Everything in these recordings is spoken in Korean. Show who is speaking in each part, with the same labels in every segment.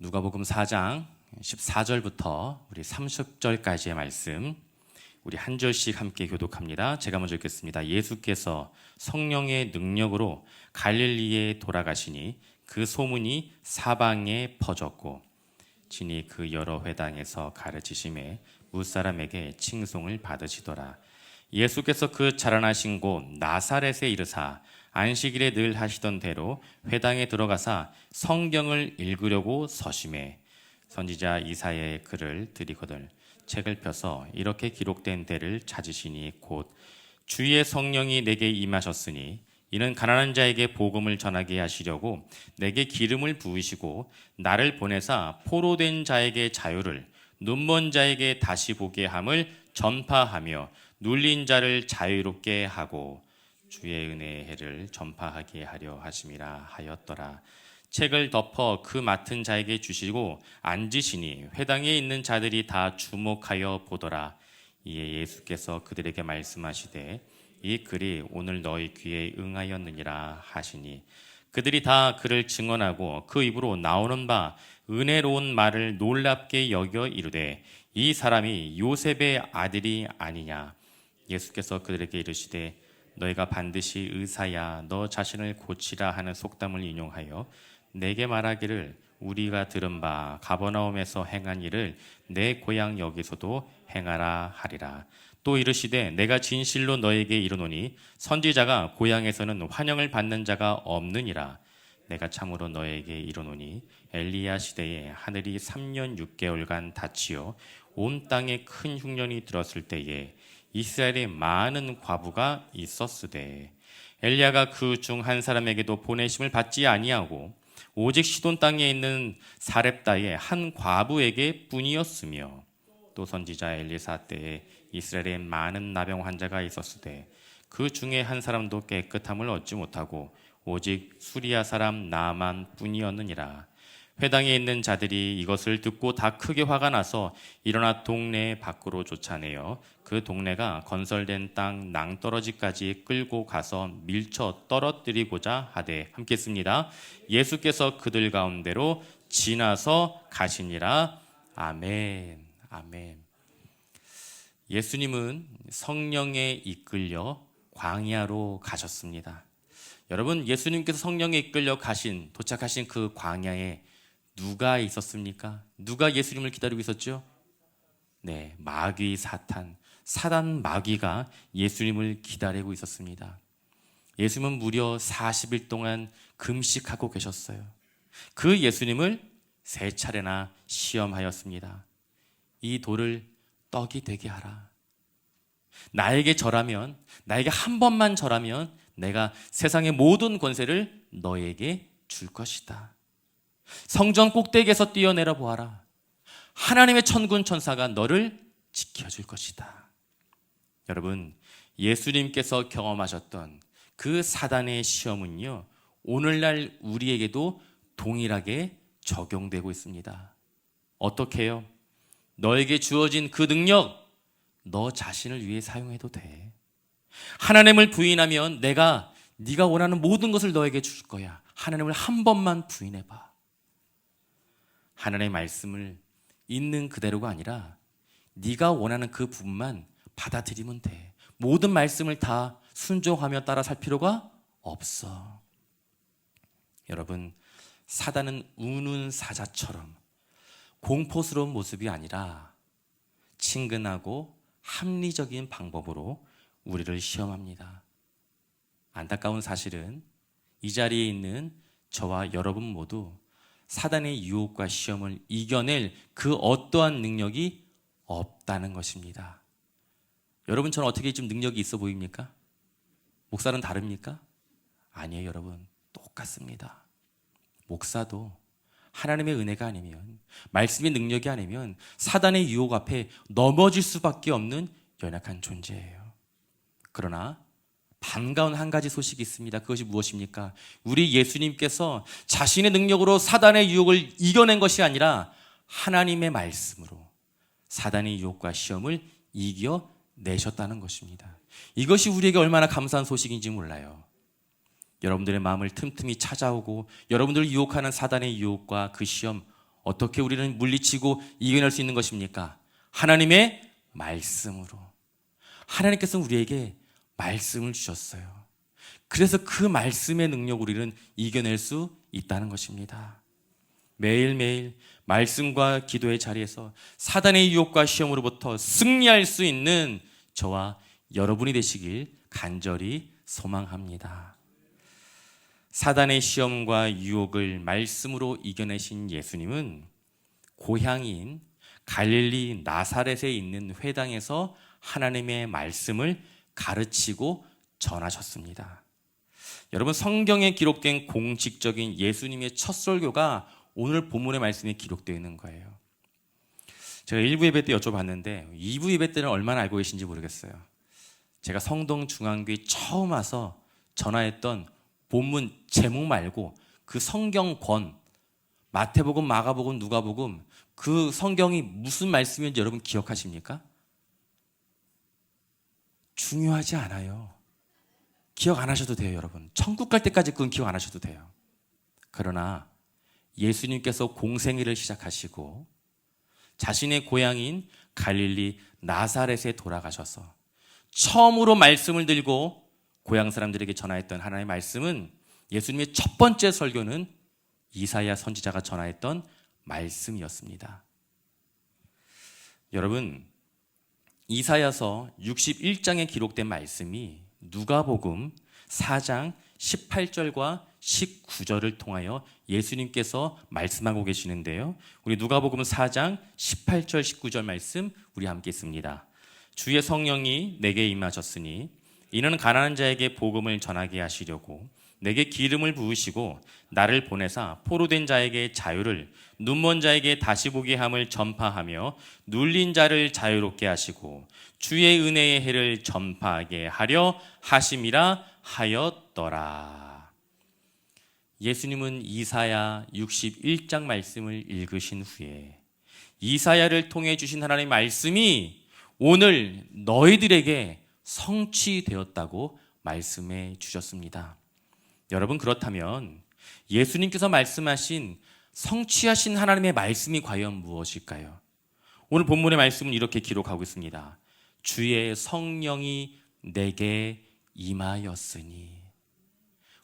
Speaker 1: 누가복음 4장 14절부터 우리 30절까지의 말씀, 우리 한 절씩 함께 교독합니다. 제가 먼저 읽겠습니다. 예수께서 성령의 능력으로 갈릴리에 돌아가시니 그 소문이 사방에 퍼졌고 진이 그 여러 회당에서 가르치심에 무사람에게 칭송을 받으시더라. 예수께서 그 자라나신 곳 나사렛에 이르사 안식일에 늘 하시던 대로 회당에 들어가사 성경을 읽으려고 서심해 선지자 이사야의 글을 들이거늘 책을 펴서 이렇게 기록된 데를 찾으시니 곧 주의 성령이 내게 임하셨으니 이는 가난한 자에게 복음을 전하게 하시려고 내게 기름을 부으시고 나를 보내사 포로된 자에게 자유를 눈먼 자에게 다시 보게 함을 전파하며 눌린 자를 자유롭게 하고 주의 은혜의 해를 전파하게 하려 하심이라 하였더라. 책을 덮어 그 맡은 자에게 주시고 앉으시니 회당에 있는 자들이 다 주목하여 보더라. 이에 예수께서 그들에게 말씀하시되 이 글이 오늘 너희 귀에 응하였느니라 하시니 그들이 다 그를 증언하고 그 입으로 나오는 바 은혜로운 말을 놀랍게 여겨 이르되 이 사람이 요셉의 아들이 아니냐. 예수께서 그들에게 이르시되 너희가 반드시 의사야 너 자신을 고치라 하는 속담을 인용하여 내게 말하기를 우리가 들은 바 가버나움에서 행한 일을 내 고향 여기서도 행하라 하리라. 또 이르시되 내가 진실로 너에게 이르노니 선지자가 고향에서는 환영을 받는 자가 없느니라. 내가 참으로 너에게 이르노니 엘리야 시대에 하늘이 3년 6개월간 닫히어 온 땅에 큰 흉년이 들었을 때에 이스라엘에 많은 과부가 있었으되 엘리야가 그 중 한 사람에게도 보내심을 받지 아니하고 오직 시돈 땅에 있는 사렙다의 한 과부에게 뿐이었으며 또 선지자 엘리사 때에 이스라엘에 많은 나병 환자가 있었으되 그 중에 한 사람도 깨끗함을 얻지 못하고 오직 수리아 사람 나만 뿐이었느니라. 회당에 있는 자들이 이것을 듣고 다 크게 화가 나서 일어나 동네 밖으로 쫓아내어 그 동네가 건설된 땅 낭떠러지까지 끌고 가서 밀쳐 떨어뜨리고자 하되 함께 씁니다. 예수께서 그들 가운데로 지나서 가시니라. 아멘. 아멘. 예수님은 성령에 이끌려 광야로 가셨습니다. 여러분, 예수님께서 성령에 이끌려 도착하신 그 광야에 누가 있었습니까? 누가 예수님을 기다리고 있었죠? 네, 마귀 사단 마귀가 예수님을 기다리고 있었습니다. 예수님은 무려 40일 동안 금식하고 계셨어요. 그 예수님을 3차례나 시험하였습니다. 이 돌을 떡이 되게 하라. 나에게 절하면, 나에게 한 번만 절하면 내가 세상의 모든 권세를 너에게 줄 것이다. 성전 꼭대기에서 뛰어내려 보아라. 하나님의 천군 천사가 너를 지켜줄 것이다. 여러분, 예수님께서 경험하셨던 그 사단의 시험은요, 오늘날 우리에게도 동일하게 적용되고 있습니다. 어떻게 해요? 너에게 주어진 그 능력, 너 자신을 위해 사용해도 돼. 하나님을 부인하면 네가 원하는 모든 것을 너에게 줄 거야. 하나님을 한 번만 부인해봐. 하나님의 말씀을 있는 그대로가 아니라 네가 원하는 그 부분만 받아들이면 돼. 모든 말씀을 다 순종하며 따라 살 필요가 없어. 여러분, 사단은 우는 사자처럼 공포스러운 모습이 아니라 친근하고 합리적인 방법으로 우리를 시험합니다. 안타까운 사실은 이 자리에 있는 저와 여러분 모두 사단의 유혹과 시험을 이겨낼 그 어떠한 능력이 없다는 것입니다. 여러분처럼 어떻게 좀 능력이 있어 보입니까? 목사는 다릅니까? 아니에요, 여러분. 똑같습니다. 목사도 하나님의 은혜가 아니면, 말씀의 능력이 아니면 사단의 유혹 앞에 넘어질 수밖에 없는 연약한 존재예요. 그러나 반가운 한 가지 소식이 있습니다. 그것이 무엇입니까? 우리 예수님께서 자신의 능력으로 사단의 유혹을 이겨낸 것이 아니라 하나님의 말씀으로 사단의 유혹과 시험을 이겨내셨다는 것입니다. 이것이 우리에게 얼마나 감사한 소식인지 몰라요. 여러분들의 마음을 틈틈이 찾아오고 여러분들을 유혹하는 사단의 유혹과 그 시험 어떻게 우리는 물리치고 이겨낼 수 있는 것입니까? 하나님의 말씀으로. 하나님께서 우리에게 말씀을 주셨어요. 그래서 그 말씀의 능력으로 우리는 이겨낼 수 있다는 것입니다. 매일매일 말씀과 기도의 자리에서 사단의 유혹과 시험으로부터 승리할 수 있는 저와 여러분이 되시길 간절히 소망합니다. 사단의 시험과 유혹을 말씀으로 이겨내신 예수님은 고향인 갈릴리 나사렛에 있는 회당에서 하나님의 말씀을 가르치고 전하셨습니다. 여러분, 성경에 기록된 공식적인 예수님의 첫 설교가 오늘 본문의 말씀에 기록되어 있는 거예요. 제가 1부 예배 때 여쭤봤는데 2부 예배 때는 얼마나 알고 계신지 모르겠어요. 제가 성동 중앙교회 처음 와서 전화했던 본문 제목 말고 그 성경권, 마태복음, 마가복음, 누가복음, 그 성경이 무슨 말씀인지 여러분 기억하십니까? 중요하지 않아요. 기억 안 하셔도 돼요, 여러분. 천국 갈 때까지 그건 기억 안 하셔도 돼요. 그러나 예수님께서 공생애를 시작하시고 자신의 고향인 갈릴리 나사렛에 돌아가셔서 처음으로 말씀을 들고 고향 사람들에게 전하였던 하나님의 말씀은, 예수님의 첫 번째 설교는 이사야 선지자가 전하였던 말씀이었습니다. 여러분, 이사야서 61장에 기록된 말씀이 누가복음 4장 18절과 19절을 통하여 예수님께서 말씀하고 계시는데요. 우리 누가복음 4장 18절 19절 말씀 우리 함께 읽습니다. 주의 성령이 내게 임하셨으니 이는 가난한 자에게 복음을 전하게 하시려고 내게 기름을 부으시고 나를 보내사 포로된 자에게 자유를, 눈먼 자에게 다시 보게 함을 전파하며 눌린 자를 자유롭게 하시고 주의 은혜의 해를 전파하게 하려 하심이라 하였더라. 예수님은 이사야 61장 말씀을 읽으신 후에 이사야를 통해 주신 하나님의 말씀이 오늘 너희들에게 성취되었다고 말씀해 주셨습니다. 여러분, 그렇다면 예수님께서 말씀하신 성취하신 하나님의 말씀이 과연 무엇일까요? 오늘 본문의 말씀은 이렇게 기록하고 있습니다. 주의 성령이 내게 임하였으니.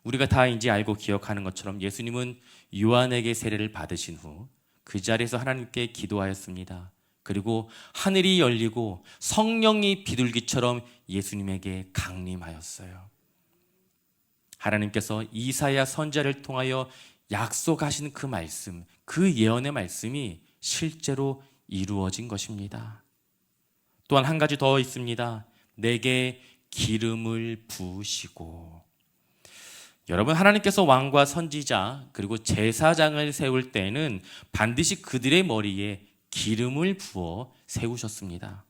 Speaker 1: 우리가 다 이제 알고 기억하는 것처럼 예수님은 요한에게 세례를 받으신 후 그 자리에서 하나님께 기도하였습니다. 그리고 하늘이 열리고 성령이 비둘기처럼 예수님에게 강림하였어요. 하나님께서 이사야 선지자를 통하여 약속하신 그 말씀, 그 예언의 말씀이 실제로 이루어진 것입니다. 또한 한 가지 더 있습니다. 내게 기름을 부으시고. 여러분, 하나님께서 왕과 선지자 그리고 제사장을 세울 때에는 반드시 그들의 머리에 기름을 부어 세우셨습니다.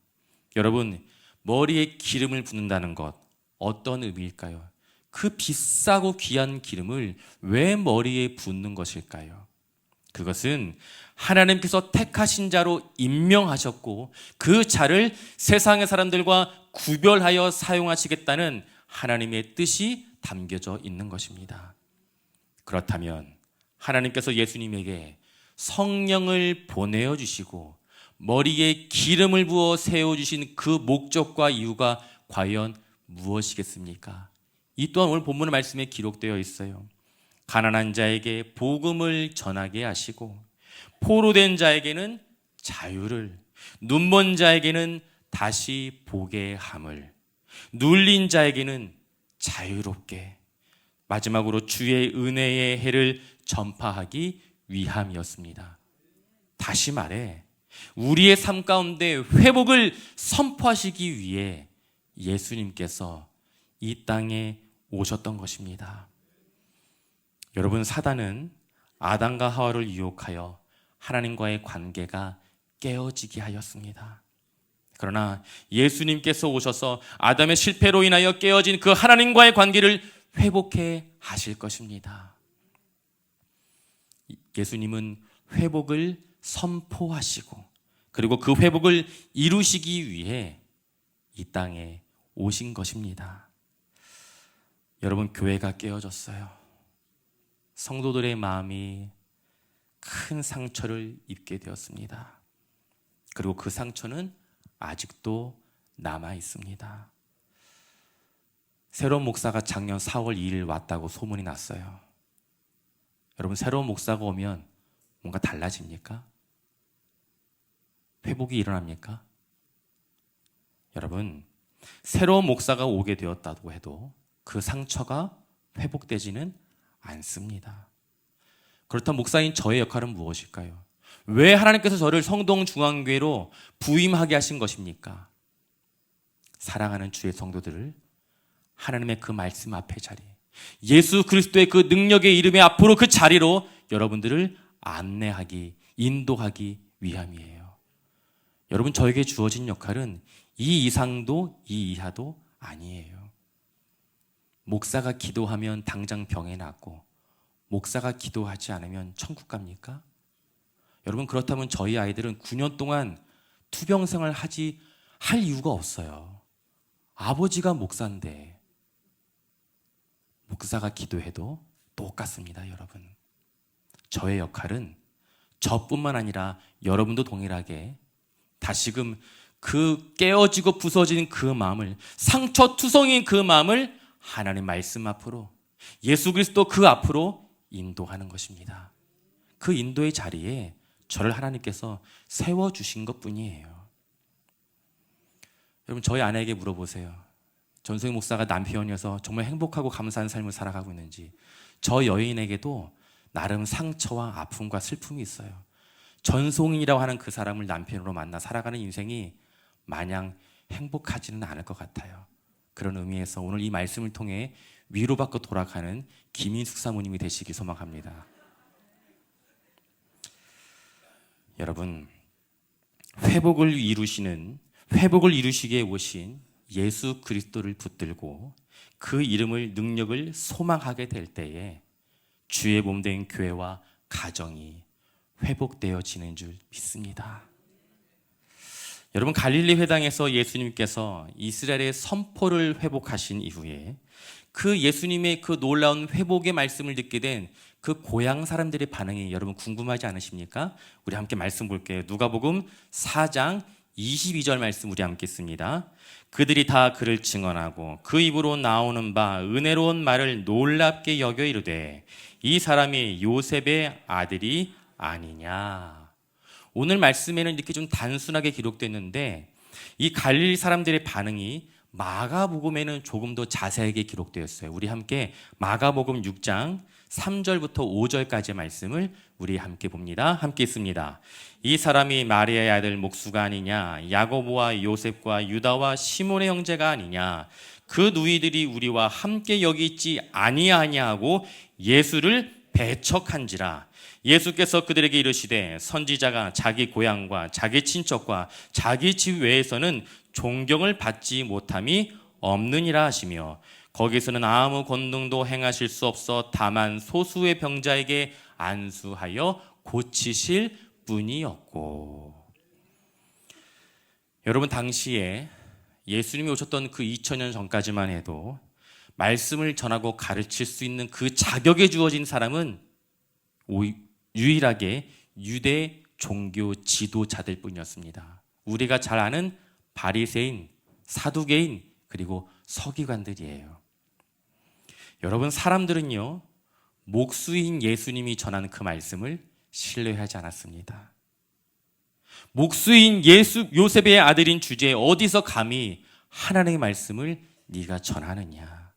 Speaker 1: 여러분, 머리에 기름을 붓는다는 것 어떤 의미일까요? 그 비싸고 귀한 기름을 왜 머리에 붓는 것일까요? 그것은 하나님께서 택하신 자로 임명하셨고 그 자를 세상의 사람들과 구별하여 사용하시겠다는 하나님의 뜻이 담겨져 있는 것입니다. 그렇다면 하나님께서 예수님에게 성령을 보내어 주시고 머리에 기름을 부어 세워주신 그 목적과 이유가 과연 무엇이겠습니까? 이 또한 오늘 본문의 말씀에 기록되어 있어요. 가난한 자에게 복음을 전하게 하시고 포로된 자에게는 자유를, 눈먼 자에게는 다시 보게 함을, 눌린 자에게는 자유롭게, 마지막으로 주의 은혜의 해를 전파하기 위함이었습니다. 다시 말해 우리의 삶 가운데 회복을 선포하시기 위해 예수님께서 이 땅에 오셨던 것입니다. 여러분, 사단은 아담과 하와를 유혹하여 하나님과의 관계가 깨어지게 하였습니다. 그러나 예수님께서 오셔서 아담의 실패로 인하여 깨어진 그 하나님과의 관계를 회복해 하실 것입니다. 예수님은 회복을 선포하시고 그리고 그 회복을 이루시기 위해 이 땅에 오신 것입니다. 여러분, 교회가 깨어졌어요. 성도들의 마음이 큰 상처를 입게 되었습니다. 그리고 그 상처는 아직도 남아 있습니다. 새로운 목사가 작년 4월 2일 왔다고 소문이 났어요. 여러분, 새로운 목사가 오면 뭔가 달라집니까? 회복이 일어납니까? 여러분, 새로운 목사가 오게 되었다고 해도 그 상처가 회복되지는 않습니다. 그렇다면 목사인 저의 역할은 무엇일까요? 왜 하나님께서 저를 성동중앙교회로 부임하게 하신 것입니까? 사랑하는 주의 성도들을 하나님의 그 말씀 앞에 자리, 예수 그리스도의 그 능력의 이름의 앞으로 그 자리로 여러분들을 안내하기, 인도하기 위함이에요. 여러분, 저에게 주어진 역할은 이 이상도 이 이하도 아니에요. 목사가 기도하면 당장 병에 낫고 목사가 기도하지 않으면 천국 갑니까? 여러분, 그렇다면 저희 아이들은 9년 동안 투병생활 할 이유가 없어요. 아버지가 목사인데 목사가 기도해도 똑같습니다. 여러분, 저의 역할은 저뿐만 아니라 여러분도 동일하게 다시금 그 깨어지고 부서진 그 마음을, 상처투성인 그 마음을 하나님 말씀 앞으로, 예수 그리스도 그 앞으로 인도하는 것입니다. 그 인도의 자리에 저를 하나님께서 세워주신 것뿐이에요. 여러분, 저희 아내에게 물어보세요. 전소희 목사가 남편이어서 정말 행복하고 감사한 삶을 살아가고 있는지. 저 여인에게도 나름 상처와 아픔과 슬픔이 있어요. 전송인이라고 하는 그 사람을 남편으로 만나 살아가는 인생이 마냥 행복하지는 않을 것 같아요. 그런 의미에서 오늘 이 말씀을 통해 위로받고 돌아가는 김인숙 사모님이 되시기 소망합니다. 여러분, 회복을 이루시기에 오신 예수 그리스도를 붙들고 그 이름을, 능력을 소망하게 될 때에 주의 몸된 교회와 가정이 회복되어지는 줄 믿습니다. 여러분, 갈릴리 회당에서 예수님께서 이스라엘의 선포를 회복하신 이후에 그 예수님의 그 놀라운 회복의 말씀을 듣게 된 그 고향 사람들의 반응이 여러분 궁금하지 않으십니까? 우리 함께 말씀 볼게요. 누가복음 4장 22절 말씀 우리 함께 씁니다. 그들이 다 그를 증언하고 그 입으로 나오는 바 은혜로운 말을 놀랍게 여겨 이르되 이 사람이 요셉의 아들이 아니냐. 오늘 말씀에는 이렇게 좀 단순하게 기록됐는데 이 갈릴리 사람들의 반응이 마가복음에는 조금 더 자세하게 기록되었어요. 우리 함께 마가복음 6장 3절부터 5절까지의 말씀을 우리 함께 봅니다. 함께 있습니다. 이 사람이 마리아의 아들 목수가 아니냐, 야고보와 요셉과 유다와 시몬의 형제가 아니냐, 그 누이들이 우리와 함께 여기 있지 아니하냐 하고 예수를 배척한지라. 예수께서 그들에게 이르시되 선지자가 자기 고향과 자기 친척과 자기 집 외에서는 존경을 받지 못함이 없느니라 하시며 거기서는 아무 권능도 행하실 수 없어 다만 소수의 병자에게 안수하여 고치실 뿐이었고. 여러분, 당시에 예수님이 오셨던 그 2000년 전까지만 해도 말씀을 전하고 가르칠 수 있는 그 자격에 주어진 사람은 유일하게 유대 종교 지도자들 뿐이었습니다. 우리가 잘 아는 바리새인, 사두개인, 그리고 서기관들이에요. 여러분, 사람들은요, 목수인 예수님이 전한 그 말씀을 신뢰하지 않았습니다. 목수인 요셉의 아들인 주제에 어디서 감히 하나님의 말씀을 네가 전하느냐.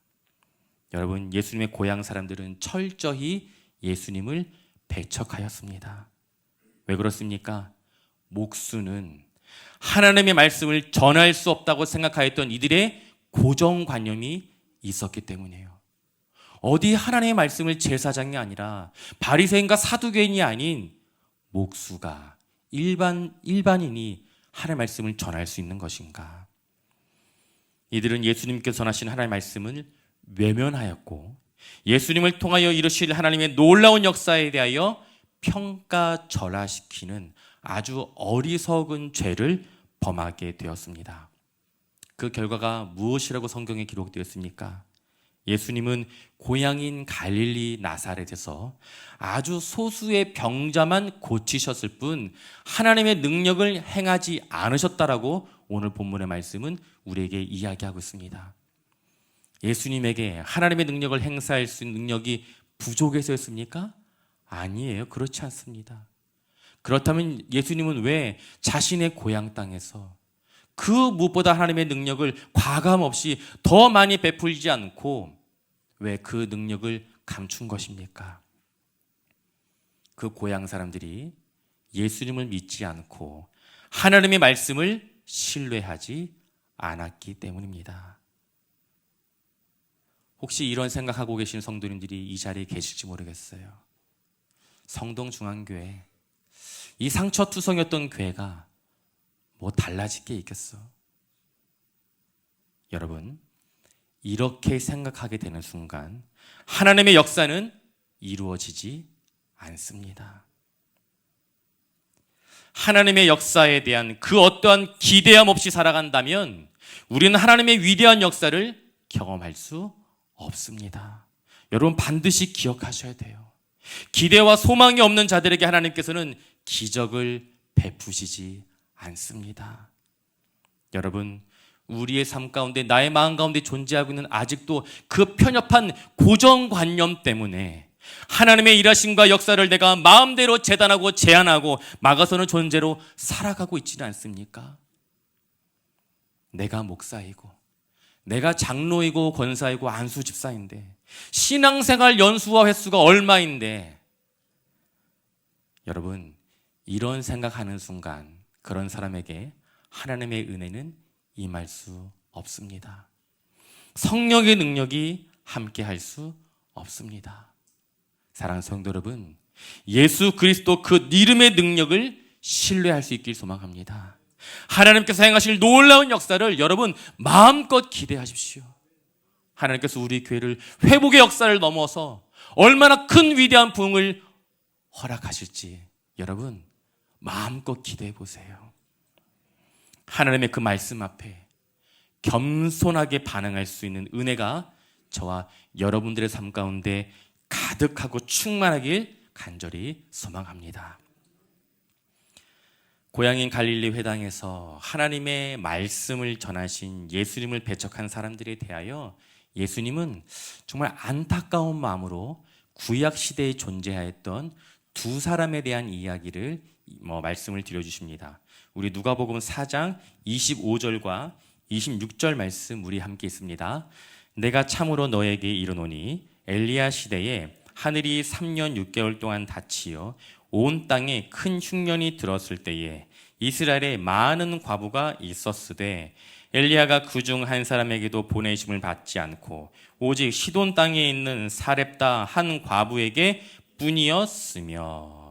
Speaker 1: 여러분, 예수님의 고향 사람들은 철저히 예수님을 배척하였습니다. 왜 그렇습니까? 목수는 하나님의 말씀을 전할 수 없다고 생각하였던 이들의 고정관념이 있었기 때문이에요. 어디 하나님의 말씀을 제사장이 아니라 바리새인과 사두개인이 아닌 목수가, 일반인이 하나님의 말씀을 전할 수 있는 것인가? 이들은 예수님께서 전하신 하나님의 말씀을 외면하였고 예수님을 통하여 이루실 하나님의 놀라운 역사에 대하여 평가절하시키는 아주 어리석은 죄를 범하게 되었습니다. 그 결과가 무엇이라고 성경에 기록되었습니까? 예수님은 고향인 갈릴리 나사렛에서 아주 소수의 병자만 고치셨을 뿐 하나님의 능력을 행하지 않으셨다라고 오늘 본문의 말씀은 우리에게 이야기하고 있습니다. 예수님에게 하나님의 능력을 행사할 수 있는 능력이 부족해서였습니까? 아니에요. 그렇지 않습니다. 그렇다면 예수님은 왜 자신의 고향 땅에서 그 무엇보다 하나님의 능력을 과감 없이 더 많이 베풀지 않고 왜 그 능력을 감춘 것입니까? 그 고향 사람들이 예수님을 믿지 않고 하나님의 말씀을 신뢰하지 않았기 때문입니다. 혹시 이런 생각하고 계신 성도님들이 이 자리에 계실지 모르겠어요. 성동중앙교회, 이 상처투성이었던 교회가 뭐 달라질 게 있겠어? 여러분, 이렇게 생각하게 되는 순간 하나님의 역사는 이루어지지 않습니다. 하나님의 역사에 대한 그 어떠한 기대함 없이 살아간다면 우리는 하나님의 위대한 역사를 경험할 수 없습니다. 여러분 반드시 기억하셔야 돼요. 기대와 소망이 없는 자들에게 하나님께서는 기적을 베푸시지 않습니다. 여러분, 우리의 삶 가운데 나의 마음 가운데 존재하고 있는 아직도 그 편협한 고정관념 때문에 하나님의 일하심과 역사를 내가 마음대로 재단하고 제한하고 막아서는 존재로 살아가고 있지는 않습니까? 내가 목사이고 내가 장로이고 권사이고 안수 집사인데 신앙생활 연수와 횟수가 얼마인데 여러분 이런 생각하는 순간 그런 사람에게 하나님의 은혜는 임할 수 없습니다. 성령의 능력이 함께 할 수 없습니다. 사랑하는 성도 여러분, 예수 그리스도 그 이름의 능력을 신뢰할 수 있길 소망합니다. 하나님께서 행하실 놀라운 역사를 여러분 마음껏 기대하십시오. 하나님께서 우리 교회를 회복의 역사를 넘어서 얼마나 큰 위대한 부흥을 허락하실지 여러분 마음껏 기대해 보세요. 하나님의 그 말씀 앞에 겸손하게 반응할 수 있는 은혜가 저와 여러분들의 삶 가운데 가득하고 충만하길 간절히 소망합니다. 고향인 갈릴리 회당에서 하나님의 말씀을 전하신 예수님을 배척한 사람들에 대하여 예수님은 정말 안타까운 마음으로 구약 시대에 존재하였던 두 사람에 대한 이야기를 말씀을 드려주십니다. 우리 누가복음 4장 25절과 26절 말씀 우리 함께 있습니다. 내가 참으로 너에게 이르노니 엘리야 시대에 하늘이 3년 6개월 동안 닫히어 온 땅에 큰 흉년이 들었을 때에 이스라엘에 많은 과부가 있었으되 엘리야가 그중 한 사람에게도 보내심을 받지 않고 오직 시돈 땅에 있는 사렙다 한 과부에게 뿐이었으며.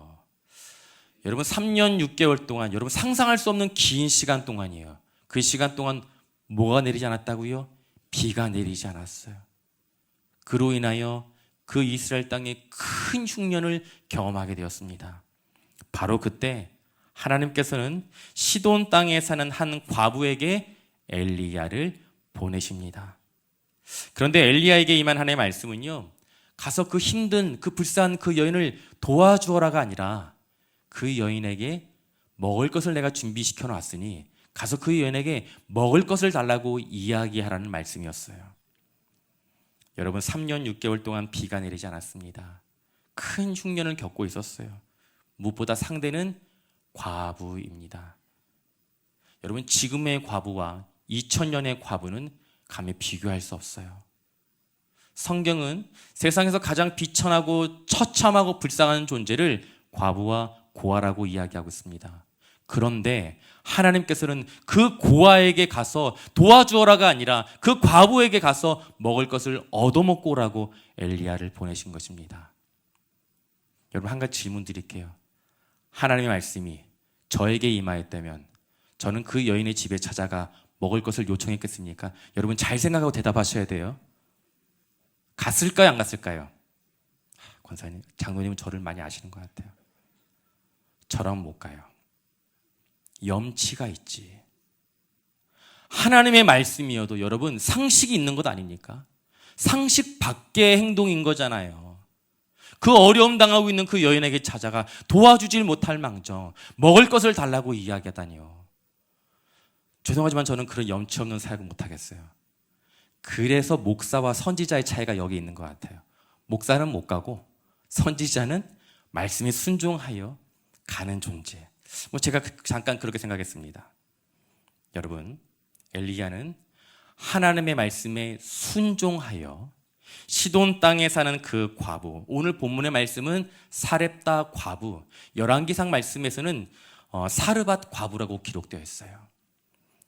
Speaker 1: 여러분 3년 6개월 동안 여러분 상상할 수 없는 긴 시간 동안이에요. 그 시간 동안 뭐가 내리지 않았다고요? 비가 내리지 않았어요. 그로 인하여 그 이스라엘 땅에 큰 흉년을 경험하게 되었습니다. 바로 그때 하나님께서는 시돈 땅에 사는 한 과부에게 엘리야를 보내십니다. 그런데 엘리야에게 임한 하나님의 말씀은요, 가서 그 힘든 그 불쌍한 그 여인을 도와주어라가 아니라 그 여인에게 먹을 것을 내가 준비시켜 놨으니 가서 그 여인에게 먹을 것을 달라고 이야기하라는 말씀이었어요. 여러분 3년 6개월 동안 비가 내리지 않았습니다. 큰 흉년을 겪고 있었어요. 무엇보다 상대는 과부입니다. 여러분 지금의 과부와 2000년의 과부는 감히 비교할 수 없어요. 성경은 세상에서 가장 비천하고 처참하고 불쌍한 존재를 과부와 고아라고 이야기하고 있습니다. 그런데 하나님께서는 그 고아에게 가서 도와주어라가 아니라 그 과부에게 가서 먹을 것을 얻어먹고 오라고 엘리야를 보내신 것입니다. 여러분 한 가지 질문 드릴게요. 하나님의 말씀이 저에게 임하였다면 저는 그 여인의 집에 찾아가 먹을 것을 요청했겠습니까? 여러분 잘 생각하고 대답하셔야 돼요. 갔을까요? 안 갔을까요? 권사님, 장로님은 저를 많이 아시는 것 같아요. 저라면 못 가요. 염치가 있지. 하나님의 말씀이어도 여러분 상식이 있는 것 아닙니까? 상식 밖의 행동인 거잖아요. 그 어려움 당하고 있는 그 여인에게 찾아가 도와주질 못할 망정 먹을 것을 달라고 이야기하다니요. 죄송하지만 저는 그런 염치 없는 사역을 못하겠어요. 그래서 목사와 선지자의 차이가 여기 있는 것 같아요. 목사는 못 가고 선지자는 말씀에 순종하여 가는 존재. 제가 잠깐 그렇게 생각했습니다. 여러분, 엘리야는 하나님의 말씀에 순종하여 시돈 땅에 사는 그 과부, 오늘 본문의 말씀은 사렙다 과부, 열왕기상 말씀에서는 사르밧 과부라고 기록되어 있어요.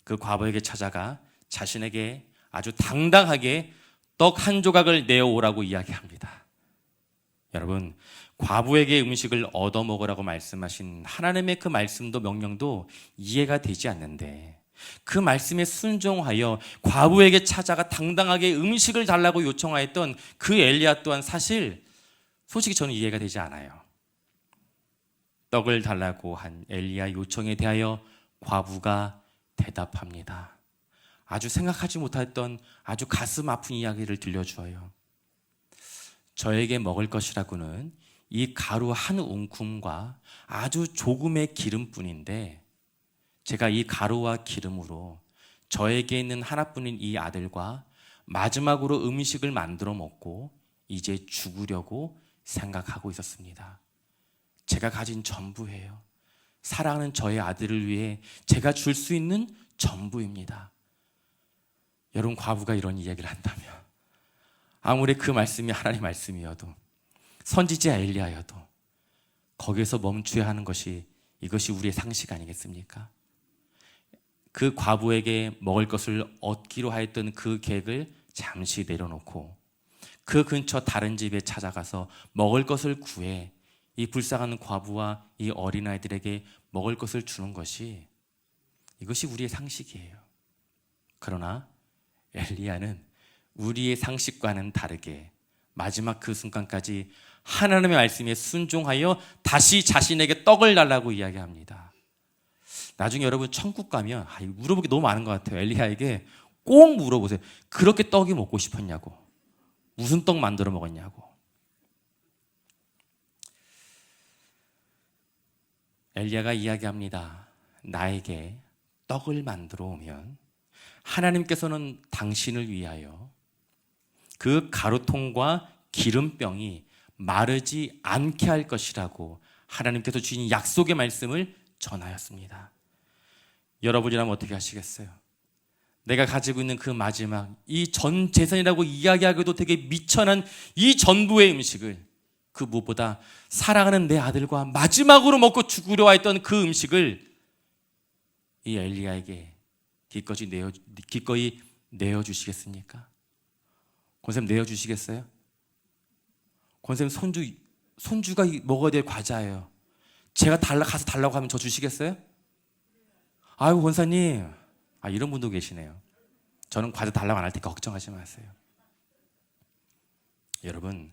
Speaker 1: 그 과부에게 찾아가 자신에게 아주 당당하게 떡 한 조각을 내어오라고 이야기합니다. 여러분, 과부에게 음식을 얻어먹으라고 말씀하신 하나님의 그 말씀도 명령도 이해가 되지 않는데 그 말씀에 순종하여 과부에게 찾아가 당당하게 음식을 달라고 요청하였던 그 엘리야 또한 사실 솔직히 저는 이해가 되지 않아요. 떡을 달라고 한 엘리야 요청에 대하여 과부가 대답합니다. 아주 생각하지 못했던 아주 가슴 아픈 이야기를 들려주어요. 저에게 먹을 것이라고는 이 가루 한 움큼과 아주 조금의 기름뿐인데 제가 이 가루와 기름으로 저에게 있는 하나뿐인 이 아들과 마지막으로 음식을 만들어 먹고 이제 죽으려고 생각하고 있었습니다. 제가 가진 전부예요. 사랑하는 저의 아들을 위해 제가 줄 수 있는 전부입니다. 여러분, 과부가 이런 이야기를 한다면 아무리 그 말씀이 하나님 말씀이어도 선지자 엘리야여도 거기에서 멈춰야 하는 것이 이것이 우리의 상식 아니겠습니까? 그 과부에게 먹을 것을 얻기로 하였던 그 계획을 잠시 내려놓고 그 근처 다른 집에 찾아가서 먹을 것을 구해 이 불쌍한 과부와 이 어린아이들에게 먹을 것을 주는 것이 이것이 우리의 상식이에요. 그러나 엘리야는 우리의 상식과는 다르게 마지막 그 순간까지 하나님의 말씀에 순종하여 다시 자신에게 떡을 달라고 이야기합니다. 나중에 여러분 천국 가면 물어볼 게 너무 많은 것 같아요. 엘리야에게 꼭 물어보세요. 그렇게 떡이 먹고 싶었냐고. 무슨 떡 만들어 먹었냐고. 엘리야가 이야기합니다. 나에게 떡을 만들어 오면 하나님께서는 당신을 위하여 그 가루통과 기름병이 마르지 않게 할 것이라고 하나님께서 주신 약속의 말씀을 전하였습니다. 여러분이라면 어떻게 하시겠어요? 내가 가지고 있는 그 마지막 이 전 재산이라고 이야기하기도 되게 미천한 이 전부의 음식을, 그 무엇보다 사랑하는 내 아들과 마지막으로 먹고 죽으려 했던 그 음식을 이 엘리야에게 기꺼이 내어주시겠습니까? 권사님 내어주시겠어요? 권사님 손주가 먹어야 될 과자예요. 제가 가서 달라고 하면 저 주시겠어요? 아이고 권사님, 이런 분도 계시네요. 저는 과자 달라고 안 할 테니까 걱정하지 마세요. 여러분,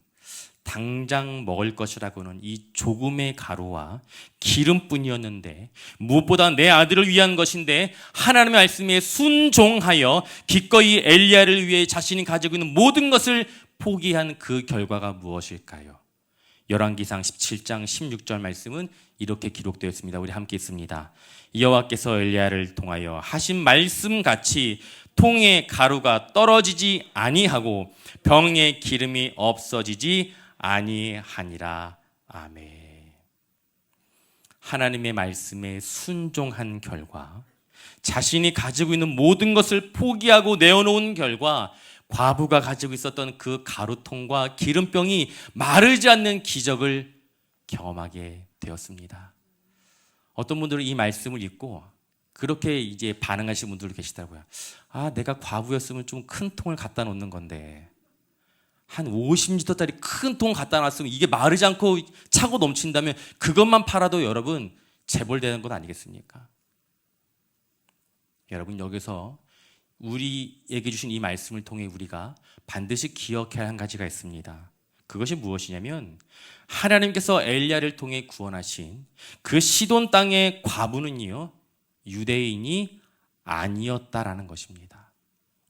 Speaker 1: 당장 먹을 것이라고는 이 조금의 가루와 기름뿐이었는데 무엇보다 내 아들을 위한 것인데 하나님의 말씀에 순종하여 기꺼이 엘리야를 위해 자신이 가지고 있는 모든 것을 포기한 그 결과가 무엇일까요? 열왕기상 17장 16절 말씀은 이렇게 기록되어 있습니다. 우리 함께 읽습니다. 여호와께서 엘리야를 통하여 하신 말씀같이 통에 가루가 떨어지지 아니하고 병에 기름이 없어지지 아니하니라. 아멘. 하나님의 말씀에 순종한 결과, 자신이 가지고 있는 모든 것을 포기하고 내어놓은 결과 과부가 가지고 있었던 그 가루통과 기름병이 마르지 않는 기적을 경험하게 되었습니다. 어떤 분들은 이 말씀을 읽고 그렇게 이제 반응하시는 분들도 계시더라고요. 내가 과부였으면 좀 큰 통을 갖다 놓는 건데 한 50리터짜리 큰 통 갖다 놨으면 이게 마르지 않고 차고 넘친다면 그것만 팔아도 여러분 재벌되는 것 아니겠습니까? 여러분, 여기서 우리에게 주신 이 말씀을 통해 우리가 반드시 기억해야 할 한 가지가 있습니다. 그것이 무엇이냐면 하나님께서 엘리야를 통해 구원하신 그 시돈 땅의 과부는요, 유대인이 아니었다라는 것입니다.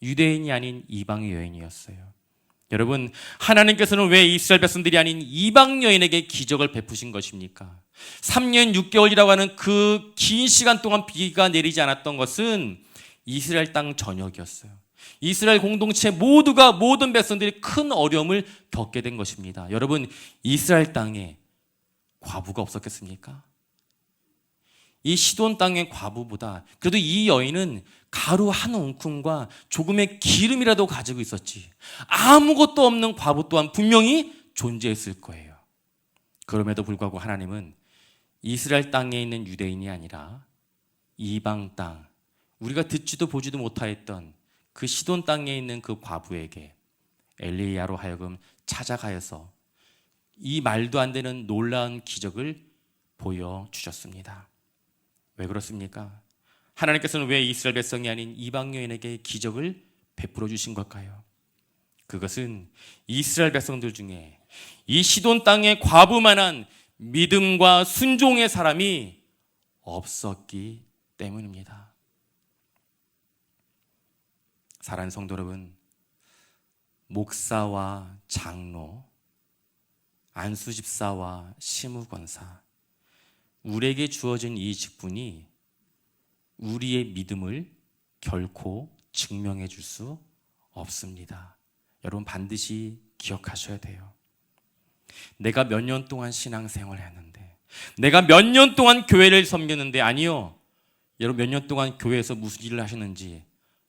Speaker 1: 유대인이 아닌 이방의 여인이었어요. 여러분, 하나님께서는 왜 이스라엘 백성들이 아닌 이방 여인에게 기적을 베푸신 것입니까? 3년 6개월이라고 하는 그 긴 시간 동안 비가 내리지 않았던 것은 이스라엘 땅 전역이었어요. 이스라엘 공동체 모두가, 모든 백성들이 큰 어려움을 겪게 된 것입니다. 여러분, 이스라엘 땅에 과부가 없었겠습니까? 이 시돈 땅의 과부보다 그래도 이 여인은 가루 한 움큼과 조금의 기름이라도 가지고 있었지, 아무것도 없는 과부 또한 분명히 존재했을 거예요. 그럼에도 불구하고 하나님은 이스라엘 땅에 있는 유대인이 아니라 이방 땅, 우리가 듣지도 보지도 못하였던 그 시돈 땅에 있는 그 과부에게 엘리야로 하여금 찾아가서 이 말도 안 되는 놀라운 기적을 보여주셨습니다. 왜 그렇습니까? 하나님께서는 왜 이스라엘 백성이 아닌 이방 여인에게 기적을 베풀어 주신 걸까요? 그것은 이스라엘 백성들 중에 이 시돈 땅의 과부만한 믿음과 순종의 사람이 없었기 때문입니다. 사랑하는 성도 여러분, 목사와 장로, 안수집사와 시무권사, 우리에게 주어진 이 직분이 우리의 믿음을 결코 증명해 줄 수 없습니다. 여러분, 반드시 기억하셔야 돼요. 내가 몇 년 동안 신앙생활을 했는데, 내가 몇 년 동안 교회를 섬겼는데, 아니요, 여러분 몇 년 동안 교회에서 무슨 일을 하셨는지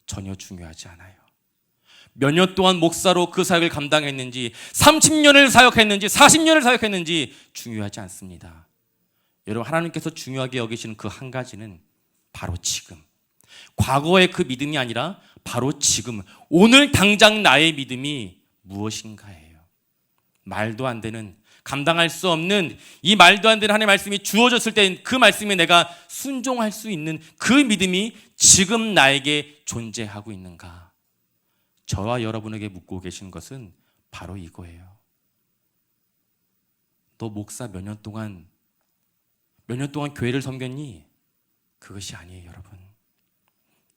Speaker 1: 전혀 중요하지 않아요. 몇 년 동안 목사로 그 사역을 감당했는지, 30년을 사역했는지 40년을 사역했는지 중요하지 않습니다. 여러분, 하나님께서 중요하게 여기시는 그 한 가지는 바로 지금, 과거의 그 믿음이 아니라 바로 지금, 오늘 당장 나의 믿음이 무엇인가예요. 말도 안 되는, 감당할 수 없는 이 말도 안 되는 하나님의 말씀이 주어졌을 때 그 말씀에 내가 순종할 수 있는 그 믿음이 지금 나에게 존재하고 있는가? 저와 여러분에게 묻고 계신 것은 바로 이거예요. 너 목사 몇 년 동안 교회를 섬겼니? 그것이 아니에요, 여러분.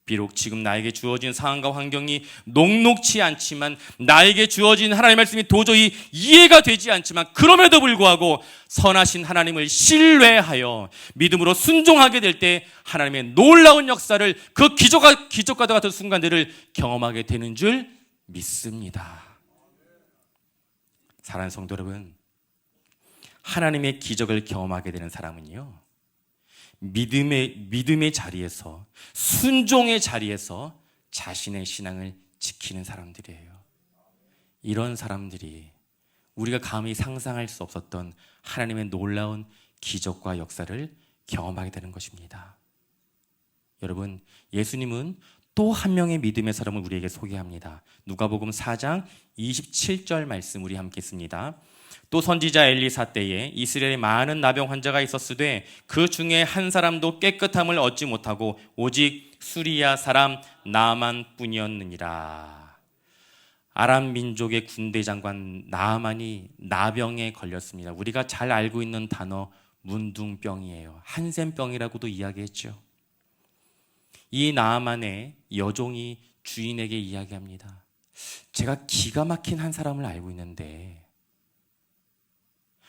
Speaker 1: 비록 지금 나에게 주어진 상황과 환경이 녹록치 않지만, 나에게 주어진 하나님의 말씀이 도저히 이해가 되지 않지만, 그럼에도 불구하고 선하신 하나님을 신뢰하여 믿음으로 순종하게 될 때 하나님의 놀라운 역사를, 그 기적과도 같은 순간들을 경험하게 되는 줄 믿습니다. 사랑하는 성도 여러분, 하나님의 기적을 경험하게 되는 사람은요, 믿음의 자리에서, 순종의 자리에서 자신의 신앙을 지키는 사람들이에요. 이런 사람들이 우리가 감히 상상할 수 없었던 하나님의 놀라운 기적과 역사를 경험하게 되는 것입니다. 여러분, 예수님은 또 한 명의 믿음의 사람을 우리에게 소개합니다. 누가복음 4장 27절 말씀 우리 함께 읽습니다. 또 선지자 엘리사 때에 이스라엘에 많은 나병 환자가 있었으되 그 중에 한 사람도 깨끗함을 얻지 못하고 오직 수리야 사람 나만뿐이었느니라. 아람 민족의 군대 장관 나아만이 나병에 걸렸습니다. 우리가 잘 알고 있는 단어 문둥병이에요. 한센병이라고도 이야기했죠. 이 나아만의 여종이 주인에게 이야기합니다. 제가 기가 막힌 한 사람을 알고 있는데,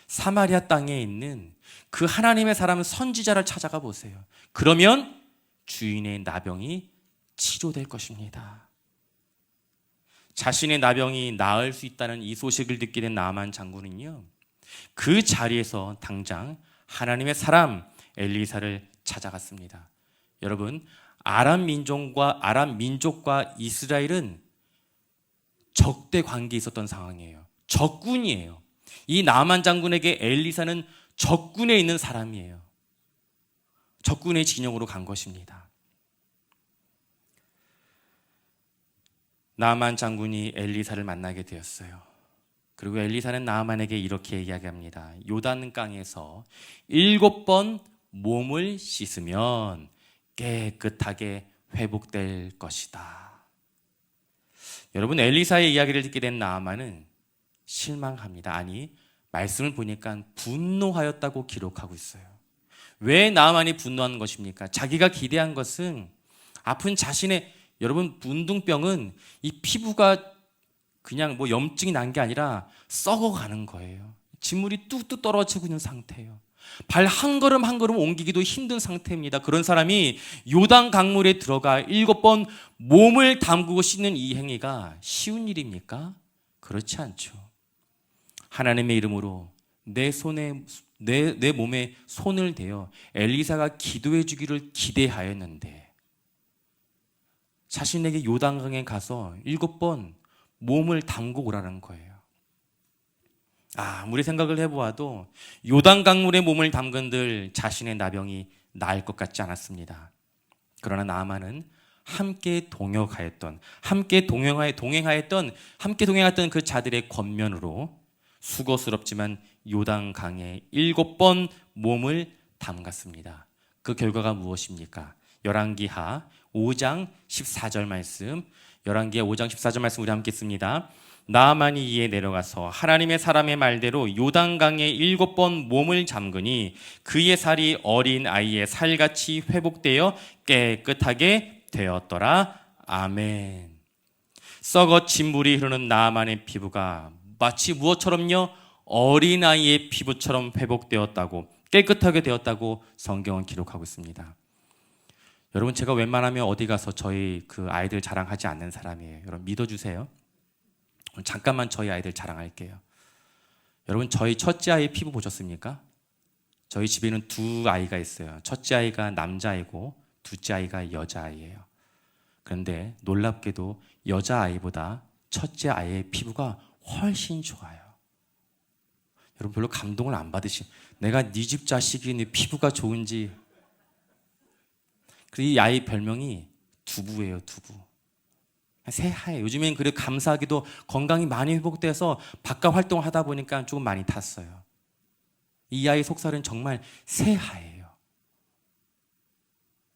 Speaker 1: 사마리아 땅에 있는 그 하나님의 사람 선지자를 찾아가 보세요. 그러면 주인의 나병이 치료될 것입니다. 자신의 나병이 나을 수 있다는 이 소식을 듣게 된 나아만 장군은요, 그 자리에서 당장 하나님의 사람 엘리사를 찾아갔습니다. 여러분, 아람 민족과 이스라엘은 적대 관계에 있었던 상황이에요. 적군이에요. 이 나만 장군에게 엘리사는 적군에 있는 사람이에요. 적군의 진영으로 간 것입니다. 나만 장군이 엘리사를 만나게 되었어요. 그리고 엘리사는 나만에게 이렇게 이야기합니다. 요단강에서 7번 몸을 씻으면 깨끗하게 회복될 것이다. 여러분, 엘리사의 이야기를 듣게 된 나아만은 실망합니다. 아니, 말씀을 보니까 분노하였다고 기록하고 있어요. 왜 나아만이 분노한 것입니까? 자기가 기대한 것은 아픈 자신의, 여러분 문둥병은 이 피부가 그냥 뭐 염증이 난 게 아니라 썩어가는 거예요. 진물이 뚝뚝 떨어지고 있는 상태예요. 발 한 걸음 한 걸음 옮기기도 힘든 상태입니다. 그런 사람이 요단 강물에 들어가 7번 몸을 담그고 씻는 이 행위가 쉬운 일입니까? 그렇지 않죠. 하나님의 이름으로 내 몸에 손을 대어 엘리사가 기도해 주기를 기대하였는데 자신에게 요단강에 가서 7번 몸을 담고 오라는 거예요. 아무리 생각을 해보아도 요단강물에 몸을 담근들 자신의 나병이 나을 것 같지 않았습니다. 그러나 나아만은 함께 동행하였던 그 자들의 권면으로 수고스럽지만 요단강에 7번 몸을 담갔습니다. 그 결과가 무엇입니까? 열왕기하 5장 14절 말씀, 열왕기하 5장 14절 말씀 우리 함께 읽습니다. 나아만이 이에 내려가서 하나님의 사람의 말대로 요단강에 7번 몸을 잠그니 그의 살이 어린 아이의 살같이 회복되어 깨끗하게 되었더라. 아멘. 썩어진 물이 흐르는 나아만의 피부가 마치 무엇처럼요? 어린아이의 피부처럼 회복되었다고, 깨끗하게 되었다고 성경은 기록하고 있습니다. 여러분, 제가 웬만하면 어디 가서 저희 그 아이들 자랑하지 않는 사람이에요. 여러분 믿어주세요. 잠깐만 저희 아이들 자랑할게요. 여러분, 저희 첫째 아이 피부 보셨습니까? 저희 집에는 2아이가 있어요. 첫째 아이가 남자아이고 둘째 아이가 여자아이예요. 그런데 놀랍게도 여자아이보다 첫째 아이의 피부가 훨씬 좋아요. 여러분 별로 감동을 안 받으시죠? 내가 네 집 자식이 네 피부가 좋은지. 그리고 이 아이 별명이 두부예요. 두부. 새하얘. 요즘엔 그래 감사하게도 건강이 많이 회복돼서 바깥 활동을 하다 보니까 조금 많이 탔어요. 이 아이 속살은 정말 새하얘요.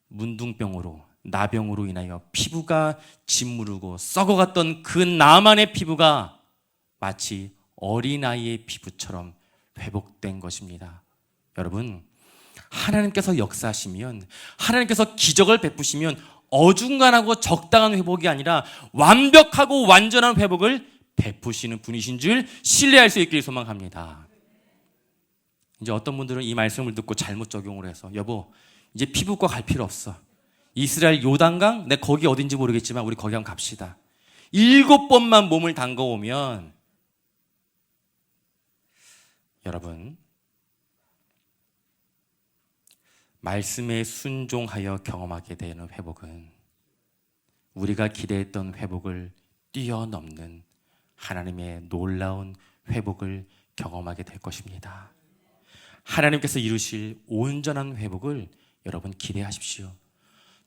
Speaker 1: 문둥병으로, 나병으로 인하여 피부가 짓무르고 썩어갔던 그 나만의 피부가 마치 어린아이의 피부처럼 회복된 것입니다. 여러분, 하나님께서 역사하시면, 하나님께서 기적을 베푸시면 어중간하고 적당한 회복이 아니라 완벽하고 완전한 회복을 베푸시는 분이신 줄 신뢰할 수 있기를 소망합니다. 이제 어떤 분들은 이 말씀을 듣고 잘못 적용을 해서 여보, 이제 피부과 갈 필요 없어. 이스라엘 요단강? 내 거기 어딘지 모르겠지만 우리 거기 한번 갑시다. 7번만 몸을 담가오면, 여러분, 말씀에 순종하여 경험하게 되는 회복은 우리가 기대했던 회복을 뛰어넘는 하나님의 놀라운 회복을 경험하게 될 것입니다. 하나님께서 이루실 온전한 회복을 여러분 기대하십시오.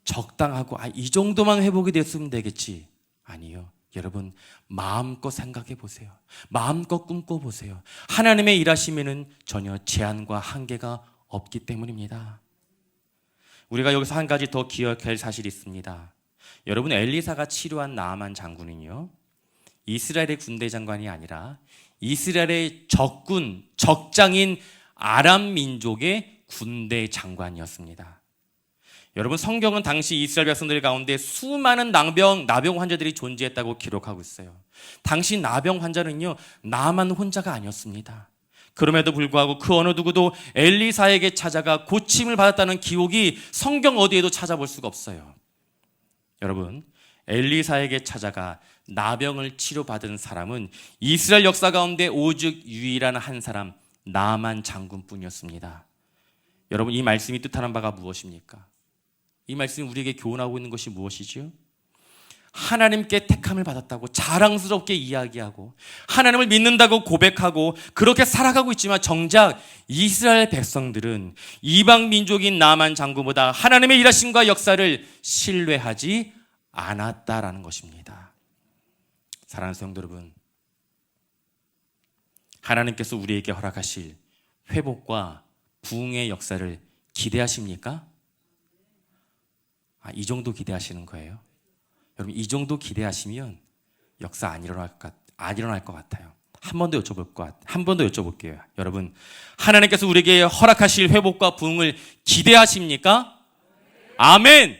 Speaker 1: 적당하고 이 정도만 회복이 됐으면 되겠지. 아니요. 여러분 마음껏 생각해 보세요. 마음껏 꿈꿔 보세요. 하나님의 일하심에는 전혀 제한과 한계가 없기 때문입니다. 우리가 여기서 한 가지 더 기억할 사실이 있습니다. 여러분, 엘리사가 치료한 나아만 장군은요, 이스라엘의 군대 장관이 아니라 이스라엘의 적장인 아람 민족의 군대 장관이었습니다. 여러분, 성경은 당시 이스라엘 백성들 가운데 수많은 나병 환자들이 존재했다고 기록하고 있어요. 당시 나병 환자는요, 나만 혼자가 아니었습니다. 그럼에도 불구하고 그 어느 누구도 엘리사에게 찾아가 고침을 받았다는 기록이 성경 어디에도 찾아볼 수가 없어요. 여러분, 엘리사에게 찾아가 나병을 치료받은 사람은 이스라엘 역사 가운데 오직 유일한 한 사람, 나만 장군뿐이었습니다. 여러분, 이 말씀이 뜻하는 바가 무엇입니까? 이 말씀이 우리에게 교훈하고 있는 것이 무엇이죠? 하나님께 택함을 받았다고 자랑스럽게 이야기하고 하나님을 믿는다고 고백하고 그렇게 살아가고 있지만 정작 이스라엘 백성들은 이방 민족인 나만 장군보다 하나님의 일하심과 역사를 신뢰하지 않았다라는 것입니다. 사랑하는 성도 여러분, 하나님께서 우리에게 허락하실 회복과 부흥의 역사를 기대하십니까? 이 정도 기대하시는 거예요? 여러분, 이 정도 기대하시면 역사 안 일어날 것 같아요. 한 번 더 여쭤볼게요. 여러분, 하나님께서 우리에게 허락하실 회복과 부흥을 기대하십니까? 아멘.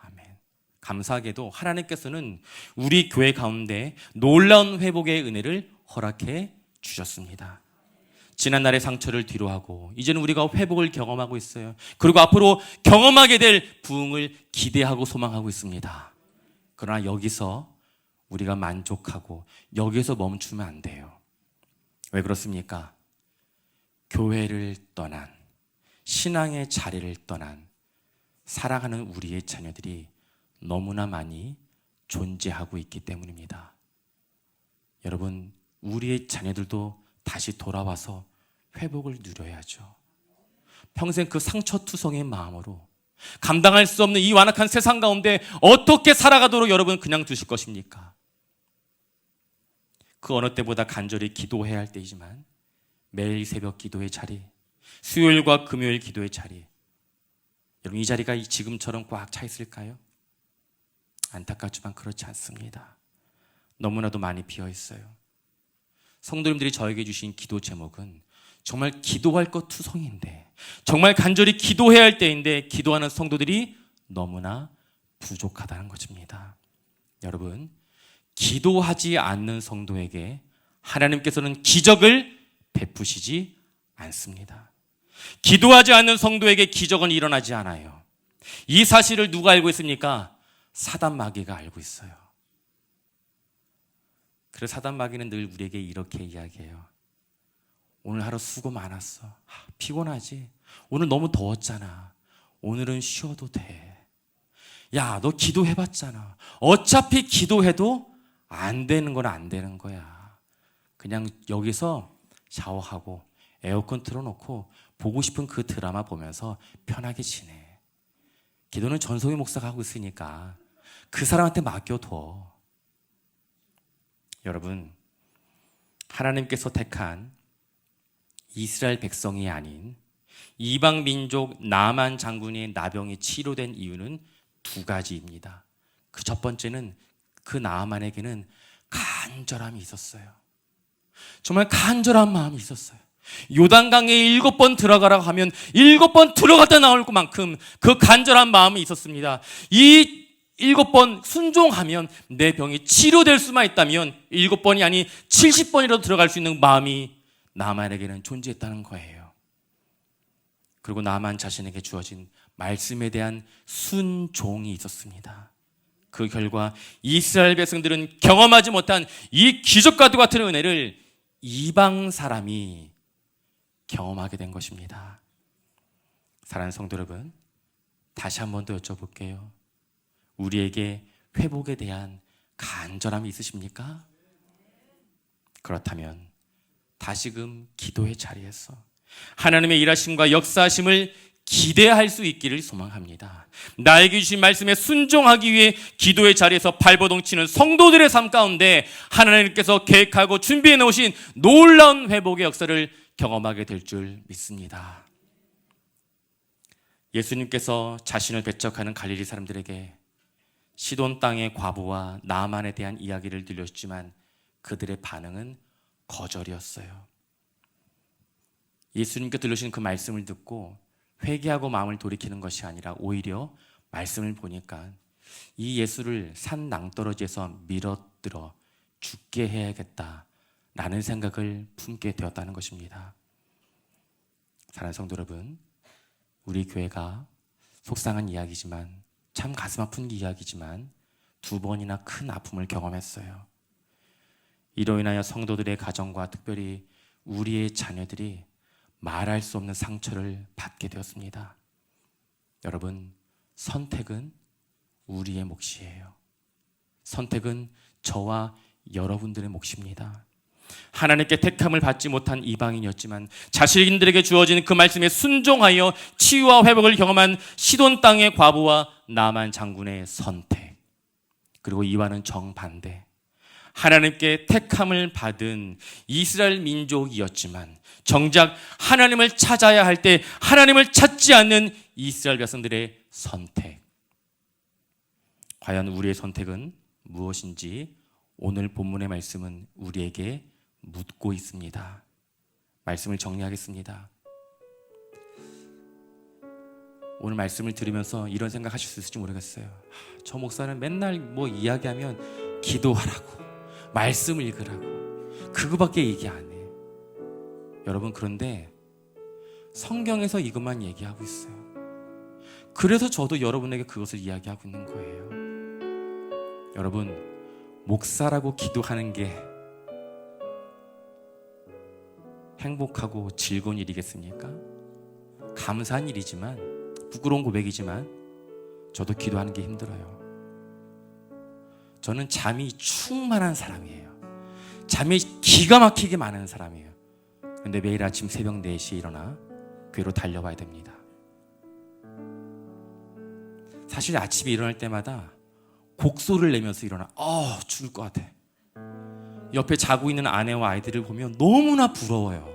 Speaker 1: 아멘. 감사하게도 하나님께서는 우리 교회 가운데 놀라운 회복의 은혜를 허락해 주셨습니다. 지난날의 상처를 뒤로하고 이제는 우리가 회복을 경험하고 있어요. 그리고 앞으로 경험하게 될 부흥을 기대하고 소망하고 있습니다. 그러나 여기서 우리가 만족하고 여기서 멈추면 안 돼요. 왜 그렇습니까? 교회를 떠난, 신앙의 자리를 떠난 사랑하는 우리의 자녀들이 너무나 많이 존재하고 있기 때문입니다. 여러분, 우리의 자녀들도 다시 돌아와서 회복을 누려야죠. 평생 그 상처투성의 마음으로 감당할 수 없는 이 완악한 세상 가운데 어떻게 살아가도록 여러분 그냥 두실 것입니까? 그 어느 때보다 간절히 기도해야 할 때이지만 매일 새벽 기도의 자리, 수요일과 금요일 기도의 자리, 여러분 이 자리가 지금처럼 꽉 차 있을까요? 안타깝지만 그렇지 않습니다. 너무나도 많이 비어 있어요. 성도님들이 저에게 주신 기도 제목은 정말 기도할 것 투성인데, 정말 간절히 기도해야 할 때인데 기도하는 성도들이 너무나 부족하다는 것입니다. 여러분, 기도하지 않는 성도에게 하나님께서는 기적을 베푸시지 않습니다. 기도하지 않는 성도에게 기적은 일어나지 않아요. 이 사실을 누가 알고 있습니까? 사단 마귀가 알고 있어요. 그래서 사단 마귀는 늘 우리에게 이렇게 이야기해요. 오늘 하루 수고 많았어. 피곤하지? 오늘 너무 더웠잖아. 오늘은 쉬어도 돼. 야, 너 기도해봤잖아. 어차피 기도해도 안 되는 건 안 되는 거야. 그냥 여기서 샤워하고 에어컨 틀어놓고 보고 싶은 그 드라마 보면서 편하게 지내. 기도는 전성희 목사가 하고 있으니까 그 사람한테 맡겨둬. 여러분, 하나님께서 택한 이스라엘 백성이 아닌 이방 민족 나만 장군의 나병이 치료된 이유는 두 가지입니다. 그 첫 번째는 그 나만에게는 간절함이 있었어요. 정말 간절한 마음이 있었어요. 요단강에 7번 들어가라고 하면 7번 들어갔다 나올 만큼 그 간절한 마음이 있었습니다. 이 7번 순종하면 내 병이 치료될 수만 있다면 7번이 아닌 70번이라도 들어갈 수 있는 마음이 나만에게는 존재했다는 거예요. 그리고 나만 자신에게 주어진 말씀에 대한 순종이 있었습니다. 그 결과 이스라엘 백성들은 경험하지 못한 이 기적과도 같은 은혜를 이방 사람이 경험하게 된 것입니다. 사랑하는 성도 여러분, 다시 한 번 더 여쭤볼게요. 우리에게 회복에 대한 간절함이 있으십니까? 그렇다면 다시금 기도의 자리에서 하나님의 일하심과 역사하심을 기대할 수 있기를 소망합니다. 나에게 주신 말씀에 순종하기 위해 기도의 자리에서 발버둥 치는 성도들의 삶 가운데 하나님께서 계획하고 준비해 놓으신 놀라운 회복의 역사를 경험하게 될 줄 믿습니다. 예수님께서 자신을 배척하는 갈릴리 사람들에게 시돈 땅의 과부와 나만에 대한 이야기를 들려주지만 그들의 반응은 거절이었어요. 예수님께 들려주신 그 말씀을 듣고 회개하고 마음을 돌이키는 것이 아니라 오히려 말씀을 보니까 이 예수를 산 낭떠러지에서 밀어들어 죽게 해야겠다라는 생각을 품게 되었다는 것입니다. 사랑하는 성도 여러분, 우리 교회가 속상한 이야기지만 참 가슴 아픈 이야기지만 2번이나 큰 아픔을 경험했어요. 이로 인하여 성도들의 가정과 특별히 우리의 자녀들이 말할 수 없는 상처를 받게 되었습니다. 여러분, 선택은 우리의 몫이에요. 선택은 저와 여러분들의 몫입니다. 하나님께 택함을 받지 못한 이방인이었지만 자신들에게 주어진 그 말씀에 순종하여 치유와 회복을 경험한 시돈 땅의 과부와 나만 장군의 선택, 그리고 이와는 정반대, 하나님께 택함을 받은 이스라엘 민족이었지만 정작 하나님을 찾아야 할 때 하나님을 찾지 않는 이스라엘 백성들의 선택. 과연 우리의 선택은 무엇인지 오늘 본문의 말씀은 우리에게 묻고 있습니다. 말씀을 정리하겠습니다. 오늘 말씀을 들으면서 이런 생각하실 수 있을지 모르겠어요. 저 목사는 맨날 뭐 이야기하면 기도하라고, 말씀을 읽으라고, 그거밖에 얘기 안 해. 여러분, 그런데 성경에서 이것만 얘기하고 있어요. 그래서 저도 여러분에게 그것을 이야기하고 있는 거예요. 여러분, 목사라고 기도하는 게 행복하고 즐거운 일이겠습니까? 감사한 일이지만, 부끄러운 고백이지만 저도 기도하는 게 힘들어요. 저는 잠이 충만한 사람이에요. 잠이 기가 막히게 많은 사람이에요. 그런데 매일 아침 새벽 4시에 일어나 교회로 달려와야 됩니다. 사실 아침에 일어날 때마다 곡소리를 내면서 일어나 죽을 것 같아. 옆에 자고 있는 아내와 아이들을 보면 너무나 부러워요.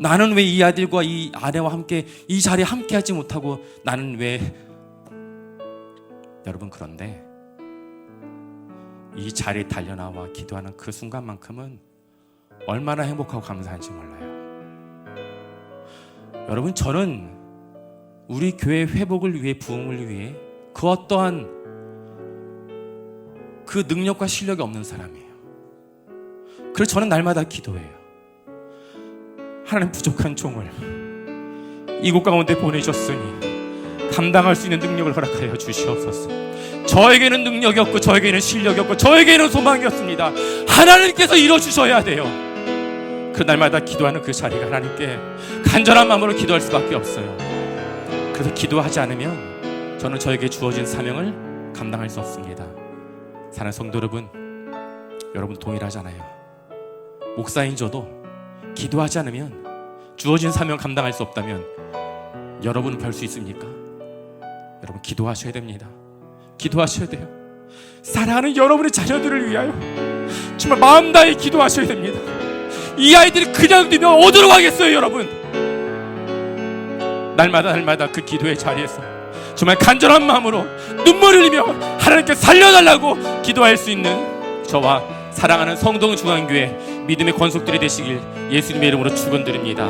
Speaker 1: 나는 왜 이 아들과 이 아내와 함께 이 자리에 함께 하지 못하고, 나는 왜. 여러분, 그런데 이 자리에 달려나와 기도하는 그 순간만큼은 얼마나 행복하고 감사한지 몰라요. 여러분, 저는 우리 교회 회복을 위해, 부흥을 위해 그 어떠한 그 능력과 실력이 없는 사람이에요. 그래서 저는 날마다 기도해요. 하나님, 부족한 종을 이곳 가운데 보내셨으니 감당할 수 있는 능력을 허락하여 주시옵소서. 저에게는 능력이 없고, 저에게는 실력이 없고, 저에게는 소망이 없습니다. 하나님께서 이뤄주셔야 돼요. 그 날마다 기도하는 그 자리가 하나님께 간절한 마음으로 기도할 수밖에 없어요. 그래서 기도하지 않으면 저는 저에게 주어진 사명을 감당할 수 없습니다. 사랑하는 성도 여러분, 여러분 동일하잖아요. 목사인 저도 기도하지 않으면, 주어진 사명 감당할 수 없다면 여러분은 별 수 있습니까? 여러분, 기도하셔야 됩니다. 기도하셔야 돼요. 사랑하는 여러분의 자녀들을 위하여 정말 마음 다해 기도하셔야 됩니다. 이 아이들이 그냥 두면 어디로 가겠어요, 여러분? 날마다 그 기도의 자리에서 정말 간절한 마음으로 눈물을 흘리며 하나님께 살려달라고 기도할 수 있는 저와 사랑하는 성동중앙교회 믿음의 권속들이 되시길 예수님의 이름으로 축원드립니다.